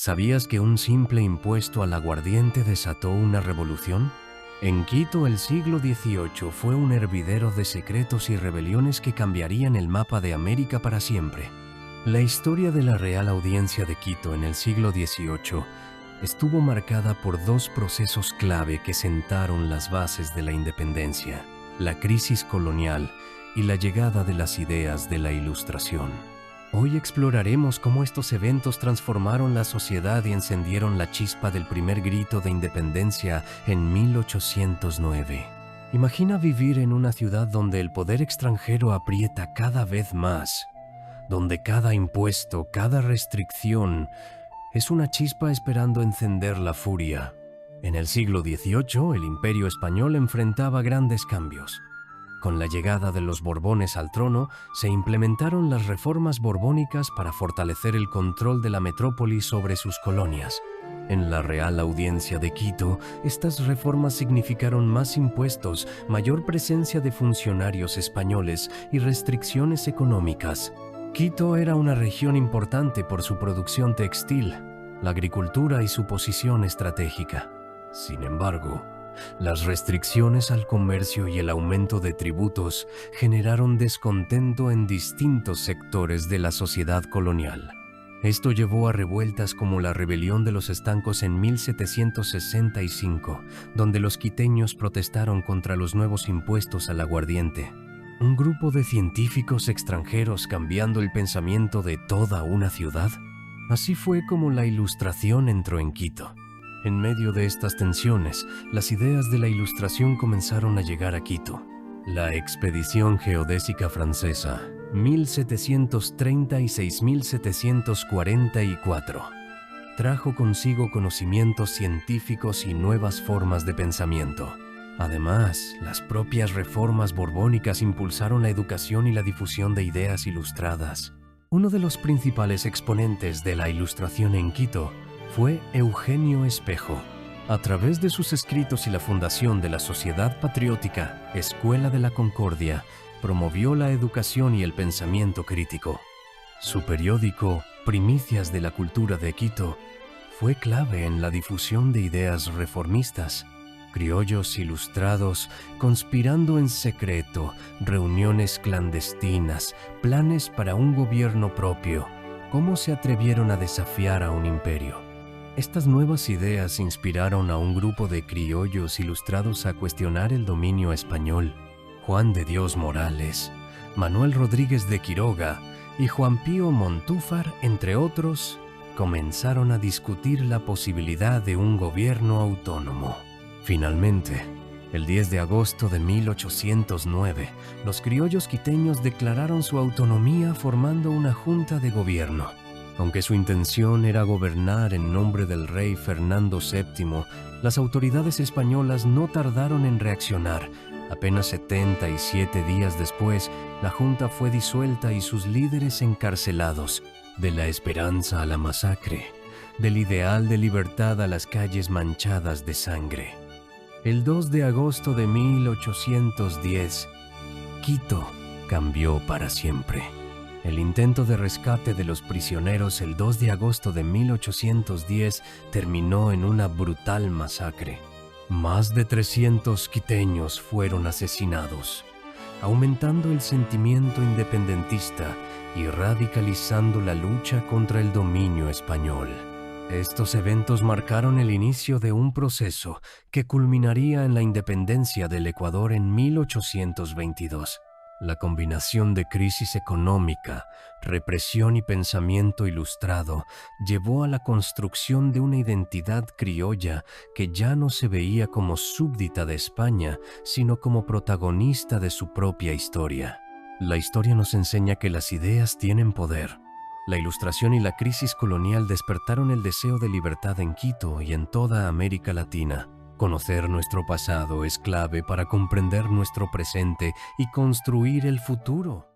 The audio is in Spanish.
¿Sabías que un simple impuesto al aguardiente desató una revolución? En Quito, el siglo XVIII fue un hervidero de secretos y rebeliones que cambiarían el mapa de América para siempre. La historia de la Real Audiencia de Quito en el siglo XVIII estuvo marcada por dos procesos clave que sentaron las bases de la independencia: la crisis colonial y la llegada de las ideas de la Ilustración. Hoy exploraremos cómo estos eventos transformaron la sociedad y encendieron la chispa del primer grito de independencia en 1809. Imagina vivir en una ciudad donde el poder extranjero aprieta cada vez más, donde cada impuesto, cada restricción es una chispa esperando encender la furia. En el siglo XVIII, el Imperio Español enfrentaba grandes cambios. Con la llegada de los Borbones al trono, se implementaron las reformas borbónicas para fortalecer el control de la metrópoli sobre sus colonias. En la Real Audiencia de Quito, estas reformas significaron más impuestos, mayor presencia de funcionarios españoles y restricciones económicas. Quito era una región importante por su producción textil, la agricultura y su posición estratégica. Sin embargo, las restricciones al comercio y el aumento de tributos generaron descontento en distintos sectores de la sociedad colonial. Esto llevó a revueltas como la Rebelión de los Estancos en 1765, donde los quiteños protestaron contra los nuevos impuestos al aguardiente. ¿Un grupo de científicos extranjeros cambiando el pensamiento de toda una ciudad? Así fue como la Ilustración entró en Quito. En medio de estas tensiones, las ideas de la Ilustración comenzaron a llegar a Quito. La expedición geodésica francesa, 1736-1744, trajo consigo conocimientos científicos y nuevas formas de pensamiento. Además, las propias reformas borbónicas impulsaron la educación y la difusión de ideas ilustradas. Uno de los principales exponentes de la Ilustración en Quito fue Eugenio Espejo. A través de sus escritos y la fundación de la Sociedad Patriótica Escuela de la Concordia, promovió la educación y el pensamiento crítico. Su periódico, Primicias de la Cultura de Quito, fue clave en la difusión de ideas reformistas. Criollos ilustrados conspirando en secreto, reuniones clandestinas, planes para un gobierno propio. ¿Cómo se atrevieron a desafiar a un imperio? Estas nuevas ideas inspiraron a un grupo de criollos ilustrados a cuestionar el dominio español. Juan de Dios Morales, Manuel Rodríguez de Quiroga y Juan Pío Montúfar, entre otros, comenzaron a discutir la posibilidad de un gobierno autónomo. Finalmente, el 10 de agosto de 1809, los criollos quiteños declararon su autonomía formando una junta de gobierno. Aunque su intención era gobernar en nombre del rey Fernando VII, las autoridades españolas no tardaron en reaccionar. Apenas 77 días después, la junta fue disuelta y sus líderes encarcelados. De la esperanza a la masacre, del ideal de libertad a las calles manchadas de sangre. El 2 de agosto de 1810, Quito cambió para siempre. El intento de rescate de los prisioneros el 2 de agosto de 1810 terminó en una brutal masacre. Más de 300 quiteños fueron asesinados, aumentando el sentimiento independentista y radicalizando la lucha contra el dominio español. Estos eventos marcaron el inicio de un proceso que culminaría en la independencia del Ecuador en 1822. La combinación de crisis económica, represión y pensamiento ilustrado llevó a la construcción de una identidad criolla que ya no se veía como súbdita de España, sino como protagonista de su propia historia. La historia nos enseña que las ideas tienen poder. La Ilustración y la crisis colonial despertaron el deseo de libertad en Quito y en toda América Latina. Conocer nuestro pasado es clave para comprender nuestro presente y construir el futuro.